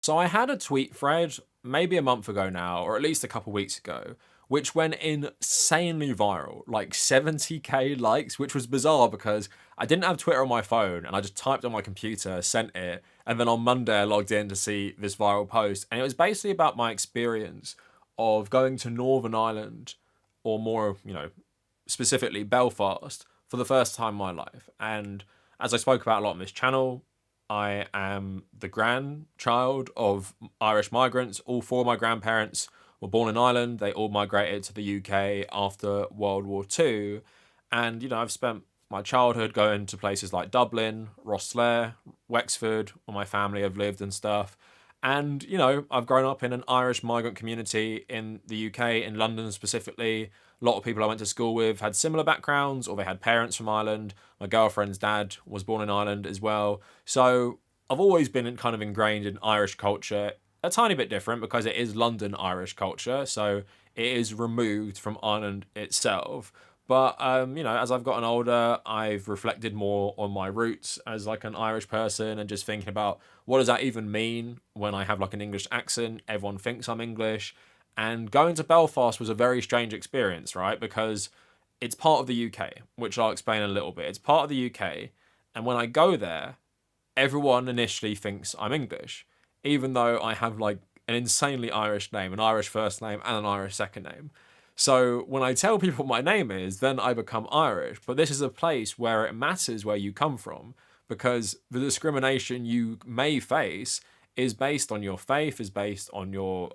So I had a tweet thread maybe a month ago now, or at least a couple weeks ago, which went insanely viral, like 70k likes, which was bizarre because I didn't have Twitter on my phone and I just typed on my computer, sent it, and then on Monday I logged in to see this viral post. And it was basically about my experience of going to Northern Ireland, or more, specifically Belfast, for the first time in my life. And as I spoke about a lot on this channel, I am the grandchild of Irish migrants. All four of my grandparents were born in Ireland. They all migrated to the UK after World War II. And, I've spent my childhood going to places like Dublin, Rosslare, Wexford, where my family have lived and stuff. And, I've grown up in an Irish migrant community in the UK, in London specifically. A lot of people I went to school with had similar backgrounds, or they had parents from Ireland. My girlfriend's dad was born in Ireland as well. So I've always been kind of ingrained in Irish culture, a tiny bit different because it is London Irish culture. So it is removed from Ireland itself. But as I've gotten older, I've reflected more on my roots as like an Irish person, and just thinking about what does that even mean when I have like an English accent? Everyone thinks I'm English. And going to Belfast was a very strange experience, right? Because it's part of the UK, which I'll explain in a little bit. It's part of the UK, and when I go there, everyone initially thinks I'm English, even though I have like an insanely Irish name, an Irish first name, and an Irish second name. So when I tell people what my name is, then I become Irish. But this is a place where it matters where you come from, because the discrimination you may face is based on your faith, is based on your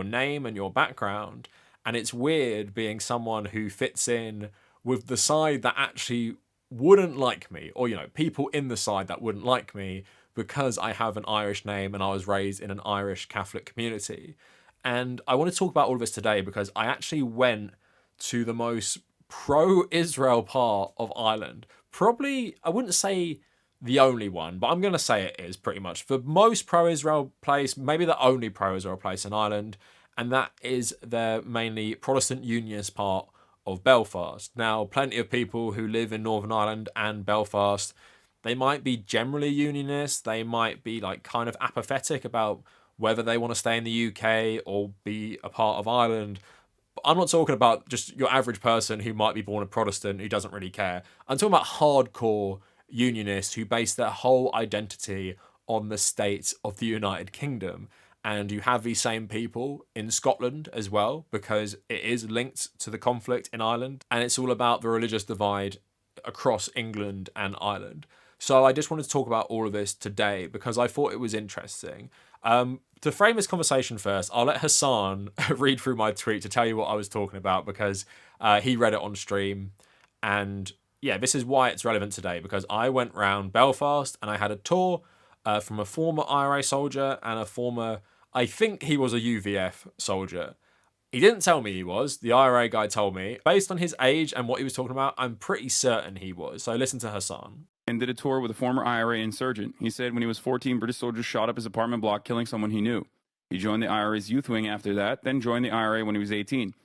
name and your background. And it's weird being someone who fits in with the side that actually wouldn't like me, or people in the side that wouldn't like me, because I have an Irish name and I was raised in an Irish Catholic community. And I want to talk about all of this today because I actually went to the most pro-Israel part of Ireland. Probably, I wouldn't say the only one, but I'm going to say it is pretty much the most pro-Israel place, maybe the only pro-Israel place in Ireland, and that is their mainly Protestant Unionist part of Belfast. Now, plenty of people who live in Northern Ireland and Belfast, they might be generally Unionist, they might be like kind of apathetic about whether they want to stay in the UK or be a part of Ireland. But I'm not talking about just your average person who might be born a Protestant who doesn't really care. I'm talking about hardcore Unionists who base their whole identity on the state of the United Kingdom. And you have these same people in Scotland as well, because it is linked to the conflict in Ireland. And it's all about the religious divide across England and Ireland. So I just wanted to talk about all of this today because I thought it was interesting. To frame this conversation first, I'll let Hassan read through my tweet to tell you what I was talking about, because he read it on stream. And yeah, this is why it's relevant today, because I went round Belfast and I had a tour from a former IRA soldier and a former, I think he was a UVF soldier. He didn't tell me he was. The IRA guy told me. Based on his age and what he was talking about, I'm pretty certain he was. So listen to Hassan. And did a tour with a former IRA insurgent. He said when he was 14, British soldiers shot up his apartment block, killing someone he knew. He joined the IRA's youth wing after that, then joined the IRA when he was 18.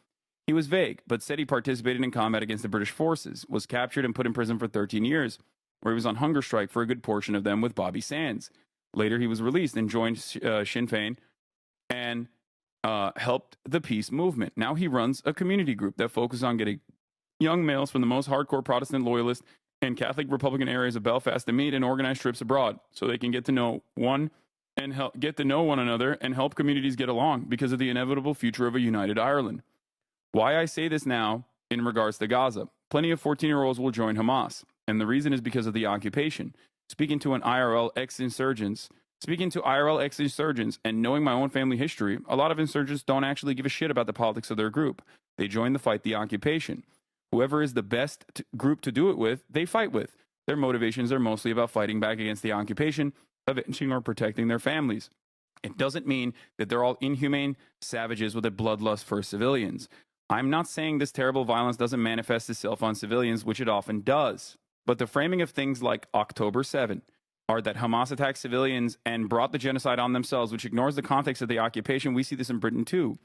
He was vague, but said he participated in combat against the British forces, was captured and put in prison for 13 years, where he was on hunger strike for a good portion of them with Bobby Sands. Later, he was released and joined Sinn Féin and helped the peace movement. Now he runs a community group that focuses on getting young males from the most hardcore Protestant loyalist and Catholic Republican areas of Belfast to meet and organize trips abroad so they can get to know one another and help communities get along because of the inevitable future of a united Ireland. Why I say this now in regards to Gaza, plenty of 14-year-olds will join Hamas, and the reason is because of the occupation. Speaking to IRL ex-insurgents and knowing my own family history, a lot of insurgents don't actually give a shit about the politics of their group. They join the fight, the occupation. Whoever is the best group to do it with, they fight with. Their motivations are mostly about fighting back against the occupation, avenging or protecting their families. It doesn't mean that they're all inhumane savages with a bloodlust for civilians. I'm not saying this terrible violence doesn't manifest itself on civilians, which it often does. But the framing of things like October 7 are that Hamas attacked civilians and brought the genocide on themselves, which ignores the context of the occupation. We see this in Britain too.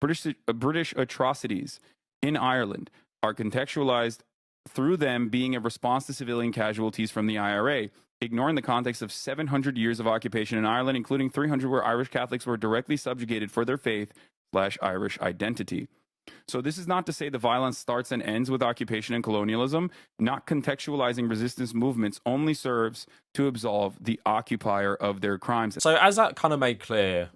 British atrocities in Ireland are contextualized through them being a response to civilian casualties from the IRA. ignoring the context of 700 years of occupation in Ireland, including 300 where Irish Catholics were directly subjugated for their faith/Irish identity. So this is not to say the violence starts and ends with occupation and colonialism. Not contextualizing resistance movements only serves to absolve the occupier of their crimes. So as that kind of made clear,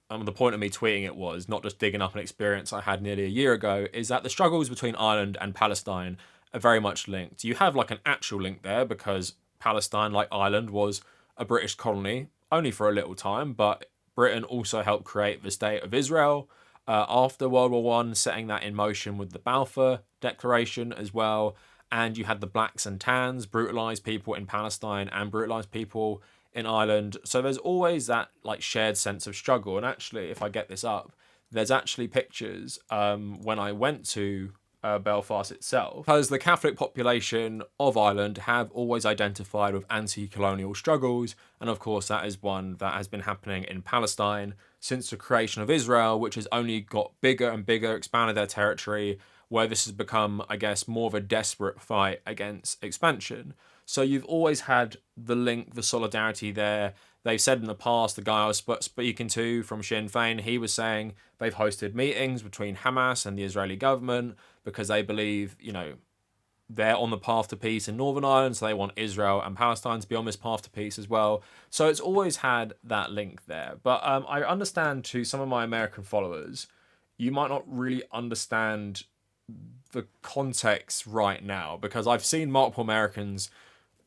the point of me tweeting it was not just digging up an experience I had nearly a year ago, is that the struggles between Ireland and Palestine are very much linked. You have like an actual link there because Palestine, like Ireland, was a British colony only for a little time, but Britain also helped create the State of Israel after World War One, setting that in motion with the Balfour Declaration as well. And you had the blacks and tans, brutalized people in Palestine and brutalized people in Ireland. So there's always that like shared sense of struggle. And actually, if I get this up, there's actually pictures when I went to Belfast itself, because the Catholic population of Ireland have always identified with anti-colonial struggles, and of course that is one that has been happening in Palestine since the creation of Israel, which has only got bigger and bigger, expanded their territory, where this has become, I guess, more of a desperate fight against expansion. So you've always had the link, the solidarity there. They've said in the past, the guy I was speaking to from Sinn Féin, he was saying they've hosted meetings between Hamas and the Israeli government because they believe, you know, they're on the path to peace in Northern Ireland, so they want Israel and Palestine to be on this path to peace as well. So it's always had that link there. But I understand to some of my American followers, you might not really understand the context right now, because I've seen multiple Americans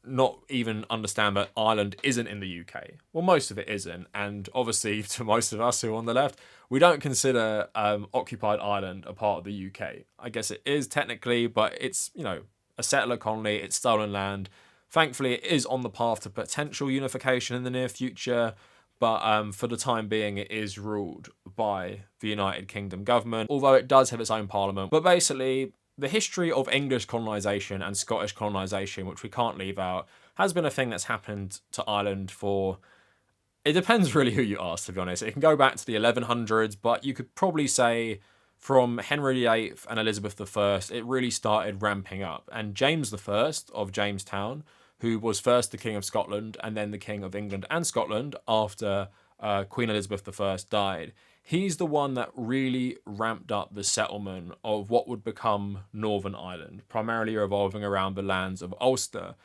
not even understand that Ireland isn't in the UK. Well, most of it isn't, and obviously to most of us who are on the left, we don't consider occupied Ireland a part of the UK. I guess it is technically, but it's, you know, a settler colony, it's stolen land. Thankfully, it is on the path to potential unification in the near future, but for the time being, it is ruled by the United Kingdom government, although it does have its own parliament. But basically, the history of English colonisation and Scottish colonisation, which we can't leave out, has been a thing that's happened to Ireland for... It depends really who you ask, to be honest. It can go back to the 1100s, but you could probably say from Henry VIII and Elizabeth I, it really started ramping up. And James I of Jamestown, who was first the King of Scotland and then the King of England and Scotland after Queen Elizabeth I died, he's the one that really ramped up the settlement of what would become Northern Ireland, primarily revolving around the lands of Ulster.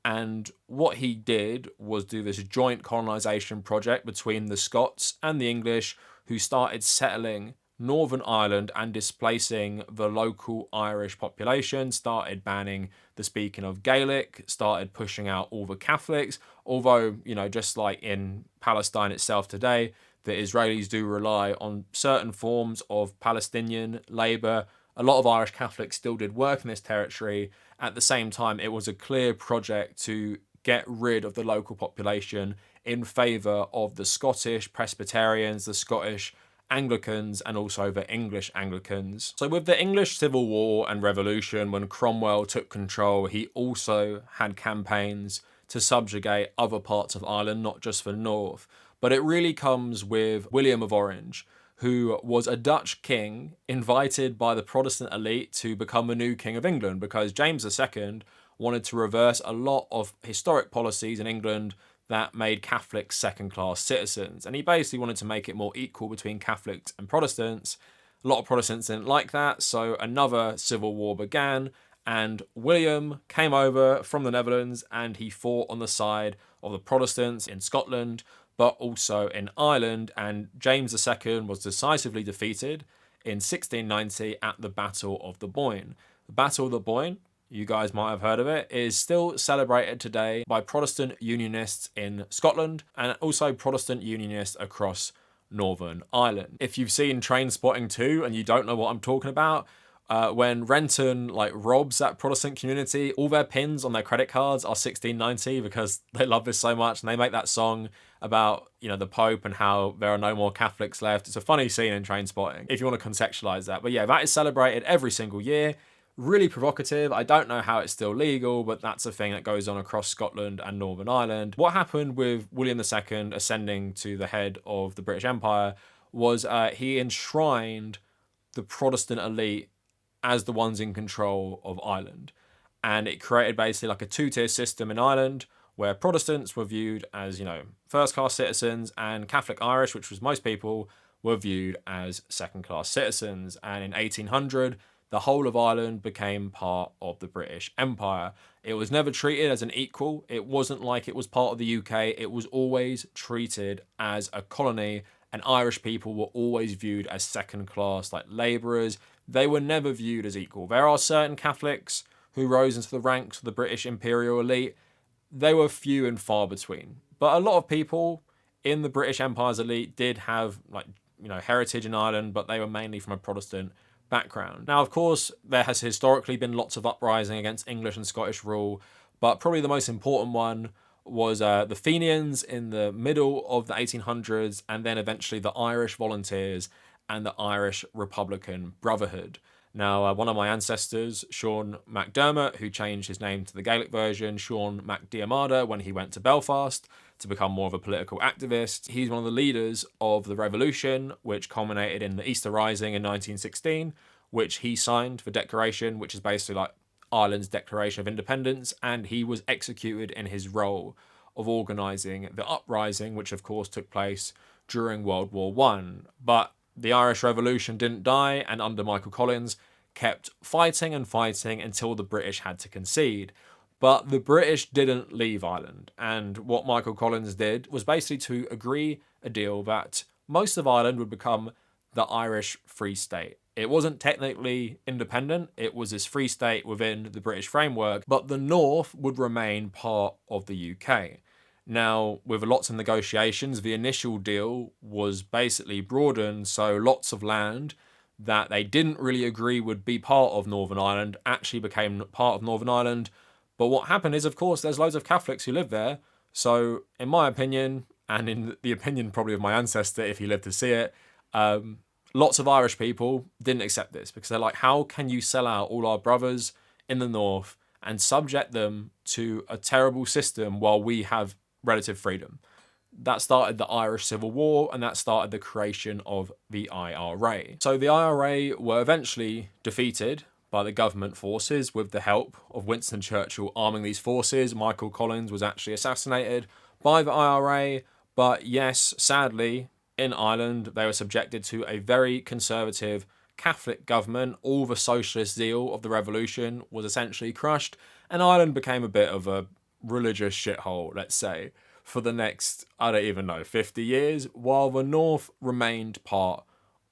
And what he did was do this joint colonisation project between the Scots and the English, who started settling Northern Ireland and displacing the local Irish population, started banning the speaking of Gaelic, started pushing out all the Catholics, although, you know, just like in Palestine itself today, the Israelis do rely on certain forms of Palestinian labour. A lot of Irish Catholics still did work in this territory. At the same time, it was a clear project to get rid of the local population in favour of the Scottish Presbyterians, the Scottish Anglicans, and also the English Anglicans. So with the English Civil War and Revolution, when Cromwell took control, he also had campaigns to subjugate other parts of Ireland, not just the north. But it really comes with William of Orange, who was a Dutch king invited by the Protestant elite to become the new King of England, because James II wanted to reverse a lot of historic policies in England that made Catholics second-class citizens. And he basically wanted to make it more equal between Catholics and Protestants. A lot of Protestants didn't like that, so another civil war began, and William came over from the Netherlands and he fought on the side of the Protestants in Scotland, but also in Ireland, and James II was decisively defeated in 1690 at the Battle of the Boyne. The Battle of the Boyne, you guys might have heard of it, is still celebrated today by Protestant Unionists in Scotland and also Protestant Unionists across Northern Ireland. If you've seen Trainspotting 2 and you don't know what I'm talking about, when Renton robs that Protestant community, all their pins on their credit cards are 1690 because they love this so much, and they make that song about, you know, the Pope and how there are no more Catholics left. It's a funny scene in Trainspotting, if you want to contextualize that. But yeah, that is celebrated every single year. Really provocative. I don't know how it's still legal, but that's a thing that goes on across Scotland and Northern Ireland. What happened with William II ascending to the head of the British Empire was he enshrined the Protestant elite as the ones in control of Ireland. And it created basically like a two-tier system in Ireland where Protestants were viewed as, first-class citizens, and Catholic Irish, which was most people, were viewed as second-class citizens. And in 1800, the whole of Ireland became part of the British Empire. It was never treated as an equal. It wasn't like it was part of the UK. It was always treated as a colony, and Irish people were always viewed as second class, like labourers. They were never viewed as equal. There are certain Catholics who rose into the ranks of the British imperial elite. They were few and far between. But a lot of people in the British Empire's elite did have, heritage in Ireland, but they were mainly from a Protestant background. Now, of course, there has historically been lots of uprising against English and Scottish rule, but probably the most important one was the Fenians in the middle of the 1800s, and then eventually the Irish Volunteers and the Irish Republican Brotherhood. Now, one of my ancestors, Sean MacDermott, who changed his name to the Gaelic version, Sean MacDiarmada, when he went to Belfast to become more of a political activist. He's one of the leaders of the revolution, which culminated in the Easter Rising in 1916, which he signed for declaration, which is basically like Ireland's Declaration of Independence, and he was executed in his role of organising the uprising, which of course took place during World War One. But the Irish Revolution didn't die, and under Michael Collins kept fighting and fighting until the British had to concede. But the British didn't leave Ireland, and what Michael Collins did was basically to agree a deal that most of Ireland would become the Irish Free State. It wasn't technically independent, it was this free state within the British framework, but the North would remain part of the UK. Now, with lots of negotiations, the initial deal was basically broadened, so lots of land that they didn't really agree would be part of Northern Ireland actually became part of Northern Ireland. But what happened is, of course, there's loads of Catholics who live there, so in my opinion, and in the opinion probably of my ancestor if he lived to see it, lots of Irish people didn't accept this because they're like, how can you sell out all our brothers in the north and subject them to a terrible system while we have relative freedom? That started the Irish Civil War, and that started the creation of the IRA. So the IRA were eventually defeated by the government forces with the help of Winston Churchill arming these forces. Michael Collins was actually assassinated by the IRA, but yes, sadly, in Ireland, they were subjected to a very conservative Catholic government. All the socialist zeal of the revolution was essentially crushed, and Ireland became a bit of a religious shithole, let's say, for the next, 50 years, while the North remained part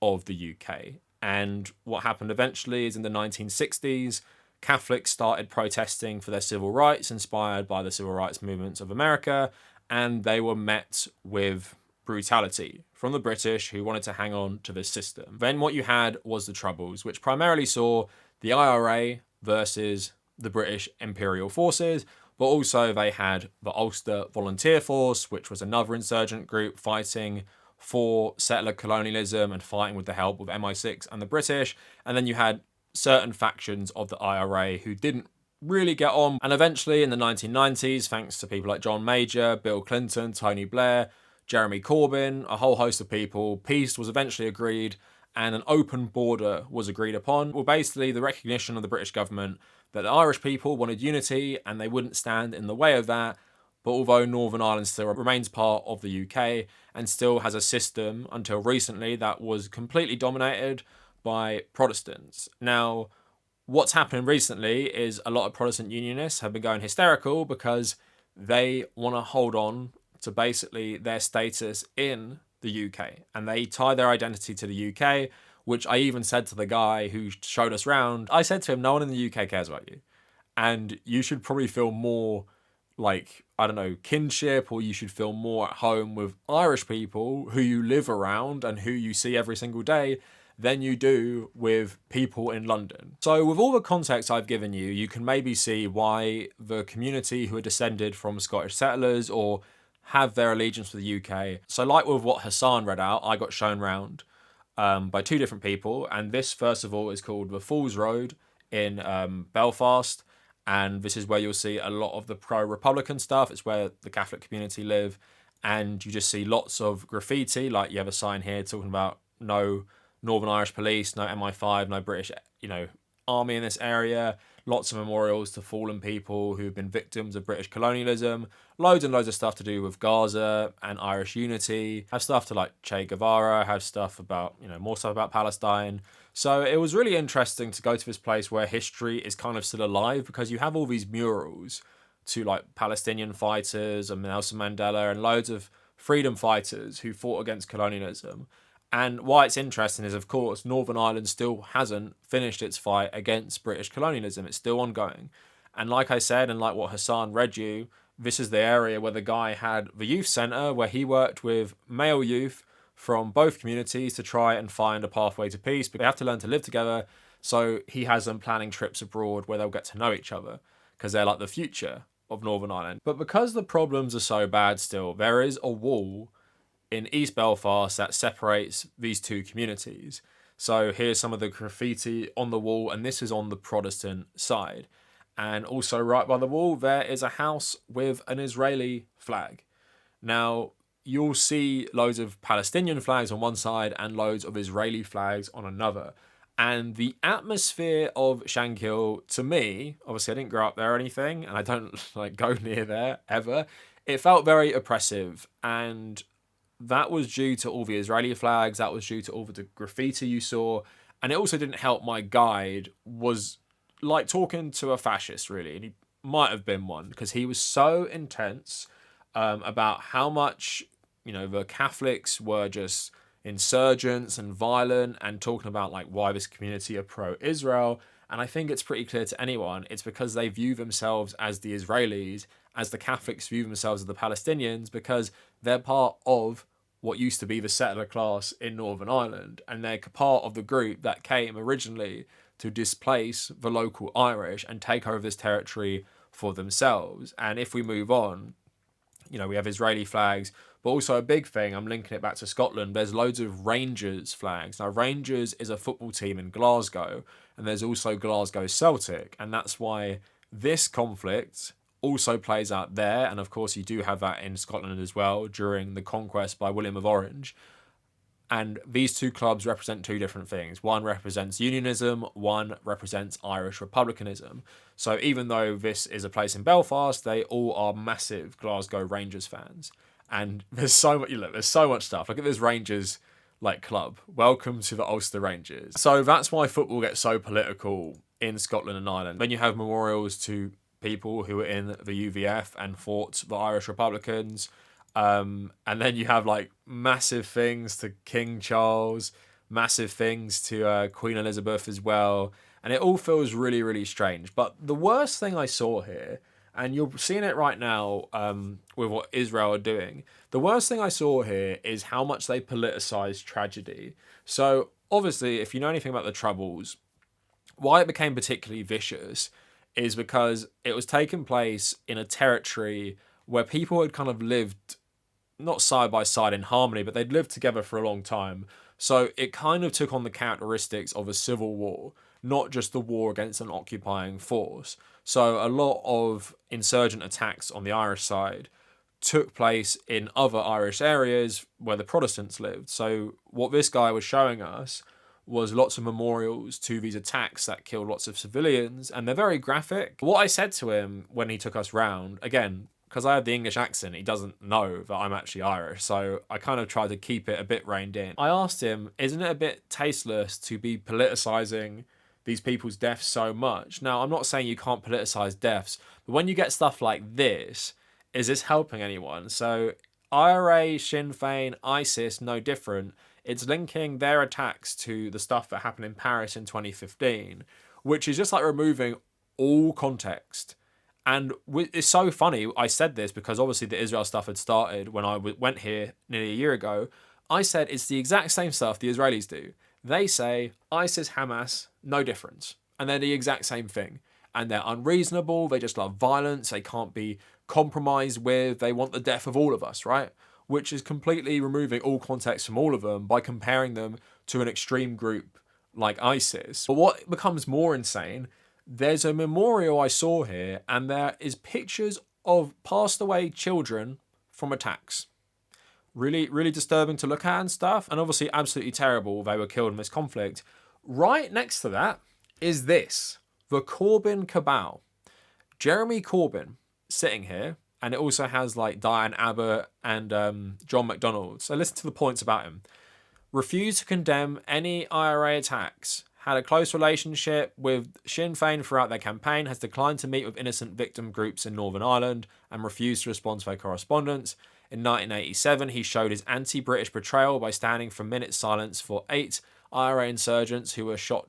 of the UK. And what happened eventually is in the 1960s, Catholics started protesting for their civil rights, inspired by the civil rights movements of America, and they were met with brutality from the British, who wanted to hang on to this system. Then what you had was the Troubles, which primarily saw the IRA versus the British Imperial Forces, but also they had the Ulster Volunteer Force, which was another insurgent group fighting for settler colonialism and fighting with the help of MI6 and the British. And then you had certain factions of the IRA who didn't really get on. And eventually in the 1990s, thanks to people like John Major, Bill Clinton, Tony Blair, Jeremy Corbyn, a whole host of people, peace was eventually agreed and an open border was agreed upon. Well, basically the recognition of the British government that the Irish people wanted unity and they wouldn't stand in the way of that. But although Northern Ireland still remains part of the UK and still has a system until recently that was completely dominated by Protestants. Now, what's happened recently is a lot of Protestant unionists have been going hysterical because they want to hold on to basically their status in the UK, and they tie their identity to the UK, which I even said to the guy who showed us round. I said to him, no one in the UK cares about you, and you should probably feel more like, kinship, or you should feel more at home with Irish people who you live around and who you see every single day than you do with people in London. So with all the context I've given you, you can maybe see why the community who are descended from Scottish settlers or have their allegiance to the UK. So like with what Hassan read out, I got shown round by two different people. And this, first of all, is called the Falls Road in Belfast. And this is where you'll see a lot of the pro-Republican stuff. It's where the Catholic community live. And you just see lots of graffiti. Like you have a sign here talking about no Northern Irish police, no MI5, no British, army in this area. lots of memorials to fallen people who've been victims of British colonialism, loads and loads of stuff to do with Gaza and Irish unity, have stuff to like Che Guevara, have stuff about, more stuff about Palestine. So it was really interesting to go to this place where history is kind of still alive, because you have all these murals to like Palestinian fighters and Nelson Mandela and loads of freedom fighters who fought against colonialism. And why it's interesting is, of course, Northern Ireland still hasn't finished its fight against British colonialism. It's still ongoing. And like I said, and like what Hassan read you, this is the area where the guy had the youth centre where he worked with male youth from both communities to try and find a pathway to peace. But they have to learn to live together. So he has them planning trips abroad where they'll get to know each other, because they're like the future of Northern Ireland. But because the problems are so bad still, there is a wall in East Belfast that separates these two communities. So here's some of the graffiti on the wall, and this is on the Protestant side. And also right by the wall, there is a house with an Israeli flag. Now, you'll see loads of Palestinian flags on one side and loads of Israeli flags on another. And the atmosphere of Shankill, to me, obviously I didn't grow up there or anything, and I don't like go near there ever. It felt very oppressive, and that was due to all the Israeli flags, that was due to all the graffiti you saw, and it also didn't help my guide was like talking to a fascist, really, and he might have been one, because he was so intense about how much, the Catholics were just insurgents and violent, and talking about like why this community are pro-Israel. And I think it's pretty clear to anyone, it's because they view themselves as the Israelis, as the Catholics view themselves as the Palestinians, because they're part of what used to be the settler class in Northern Ireland, and they're part of the group that came originally to displace the local Irish and take over this territory for themselves. And if we move on, we have Israeli flags, but also a big thing, I'm linking it back to Scotland, there's loads of Rangers flags. Now, Rangers is a football team in Glasgow, and there's also Glasgow Celtic, and that's why this conflict also plays out there. And of course, you do have that in Scotland as well during the conquest by William of Orange. And these two clubs represent two different things. One represents unionism, one represents Irish republicanism. So even though this is a place in Belfast, they all are massive Glasgow Rangers fans. And there's so much, there's so much stuff. Look at this Rangers club. Welcome to the Ulster Rangers. So that's why football gets so political in Scotland and Ireland. Then you have memorials to people who were in the UVF and fought the Irish Republicans. And then you have like massive things to King Charles, massive things to Queen Elizabeth as well. And it all feels really, really strange. But the worst thing I saw here, and you're seeing it right now with what Israel are doing, the worst thing I saw here is how much they politicize tragedy. So obviously, if you know anything about the Troubles, why it became particularly vicious is because it was taking place in a territory where people had kind of lived not side by side in harmony, but they'd lived together for a long time. So it kind of took on the characteristics of a civil war, not just the war against an occupying force. So a lot of insurgent attacks on the Irish side took place in other Irish areas where the Protestants lived. So what this guy was showing us was lots of memorials to these attacks that killed lots of civilians, and they're very graphic. What I said to him when he took us round, again, because I have the English accent, he doesn't know that I'm actually Irish, so I kind of tried to keep it a bit reined in. I asked him, isn't it a bit tasteless to be politicising these people's deaths so much? Now, I'm not saying you can't politicise deaths, but when you get stuff like this, is this helping anyone? So IRA, Sinn Féin, ISIS, no different. It's linking their attacks to the stuff that happened in Paris in 2015, which is just like removing all context. And it's so funny, I said this because obviously the Israel stuff had started when I went here nearly a year ago. I said it's the exact same stuff the Israelis do. They say ISIS, Hamas, no difference. And they're the exact same thing. And they're unreasonable, they just love violence, they can't be compromised with, they want the death of all of us, right? Which is completely removing all context from all of them by comparing them to an extreme group like ISIS. But what becomes more insane, there's a memorial I saw here, and there is pictures of passed away children from attacks. Really, really disturbing to look at and stuff, and obviously absolutely terrible they were killed in this conflict. Right next to that is this. The Corbyn cabal. Jeremy Corbyn sitting here, and it also has like Diane Abbott and John McDonnell. So listen to the points about him. Refused to condemn any IRA attacks. Had a close relationship with Sinn Féin throughout their campaign. Has declined to meet with innocent victim groups in Northern Ireland and refused to respond to their correspondence. In 1987, he showed his anti-British betrayal by standing for minute silence for 8 IRA insurgents who were shot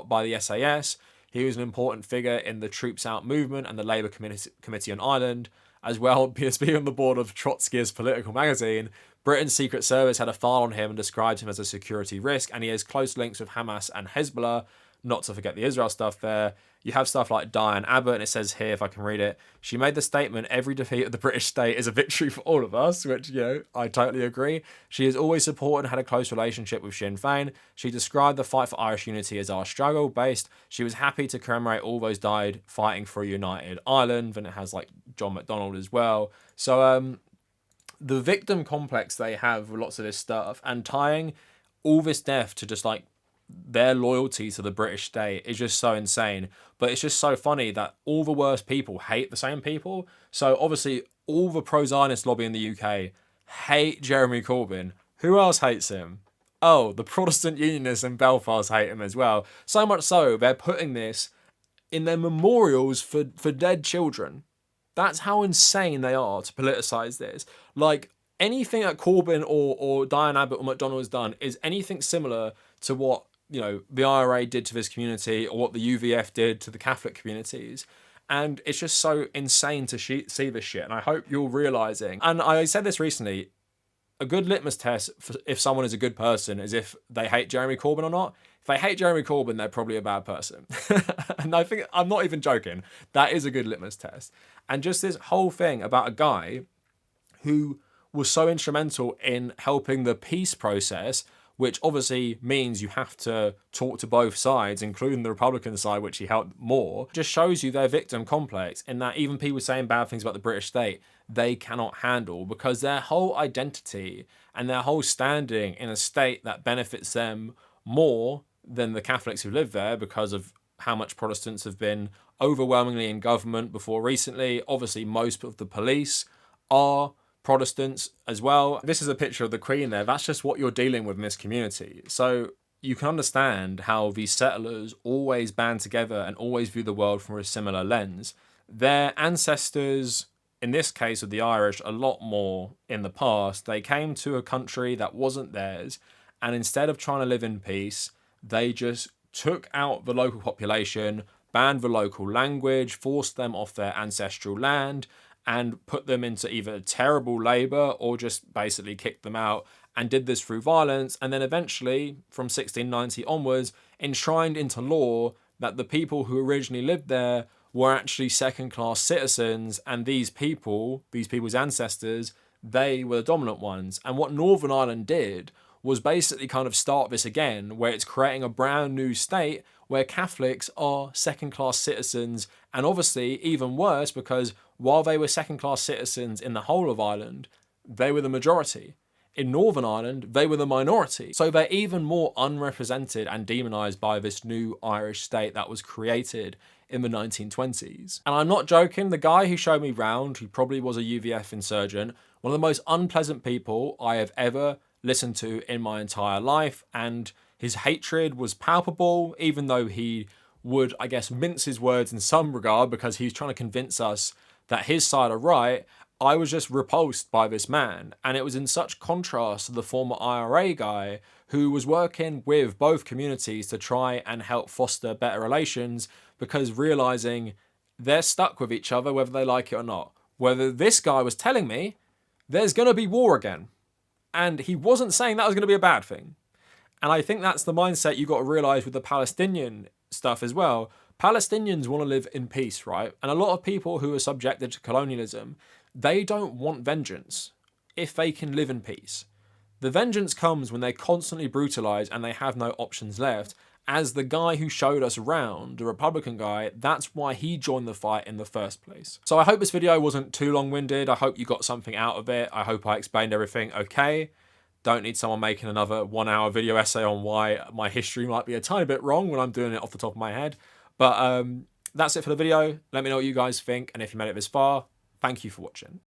by the SAS. He was an important figure in the Troops Out movement and the Labour Committee on Ireland. As well, being on the board of Trotskyist political magazine, Britain's Secret Service had a file on him and described him as a security risk, and he has close links with Hamas and Hezbollah, not to forget the Israel stuff there. You have stuff like Diane Abbott, and it says here, if I can read it, she made the statement, every defeat of the British state is a victory for all of us, which, you know, I totally agree. She has always supported and had a close relationship with Sinn Féin. She described the fight for Irish unity as our struggle based. She was happy to commemorate all those died fighting for a united Ireland, and it has like John McDonnell as well. So the victim complex they have with lots of this stuff, and tying all this death to just like their loyalty to the British state is just so insane. But it's just so funny that all the worst people hate the same people. So obviously all the pro-Zionist lobby in the UK hate Jeremy Corbyn. Who else hates him? Oh, the Protestant Unionists in Belfast hate him as well. So much so they're putting this in their memorials for dead children. That's how insane they are to politicise this. Like, anything that Corbyn or Diane Abbott or McDonnell has done is anything similar to what, you know, the IRA did to this community or what the UVF did to the Catholic communities. And it's just so insane to see this shit. And I hope you're realising. And I said this recently, a good litmus test for if someone is a good person is if they hate Jeremy Corbyn or not. If they hate Jeremy Corbyn, they're probably a bad person. And I think, I'm not even joking, that is a good litmus test. And just this whole thing about a guy who was so instrumental in helping the peace process, which obviously means you have to talk to both sides, including the Republican side, which he helped more, just shows you their victim complex in that even people saying bad things about the British state, they cannot handle, because their whole identity and their whole standing in a state that benefits them more than the Catholics who live there because of how much Protestants have been overwhelmingly in government before recently. Obviously, most of the police are Protestants as well. This is a picture of the Queen there. That's just what you're dealing with in this community. So you can understand how these settlers always band together and always view the world from a similar lens. Their ancestors, in this case of the Irish, a lot more in the past, they came to a country that wasn't theirs, and instead of trying to live in peace, they just took out the local population, banned the local language, forced them off their ancestral land, and put them into either terrible labour or just basically kicked them out, and did this through violence, and then eventually, from 1690 onwards, enshrined into law that the people who originally lived there were actually second-class citizens, and these people's ancestors, they were the dominant ones. And what Northern Ireland did was basically kind of start this again, where it's creating a brand new state where Catholics are second-class citizens, and obviously even worse, because while they were second-class citizens in the whole of Ireland, they were the majority. In Northern Ireland, they were the minority. So they're even more unrepresented and demonised by this new Irish state that was created in the 1920s. And I'm not joking, the guy who showed me round, who probably was a UVF insurgent, one of the most unpleasant people I have ever listened to in my entire life, and his hatred was palpable, even though he would, I guess, mince his words in some regard because he's trying to convince us that his side are right. I was just repulsed by this man, and it was in such contrast to the former IRA guy who was working with both communities to try and help foster better relations, because realizing they're stuck with each other whether they like it or not. Whether this guy was telling me there's going to be war again, and he wasn't saying that was going to be a bad thing. And I think that's the mindset you got to realize with the Palestinian stuff as well. Palestinians want to live in peace, right? And a lot of people who are subjected to colonialism, they don't want vengeance if they can live in peace. The vengeance comes when they're constantly brutalized and they have no options left. As the guy who showed us around, the Republican guy, that's why he joined the fight in the first place. So I hope this video wasn't too long-winded. I hope you got something out of it. I hope I explained everything okay. Don't need someone making another 1-hour video essay on why my history might be a tiny bit wrong when I'm doing it off the top of my head. But that's it for the video. Let me know what you guys think. And if you made it this far, thank you for watching.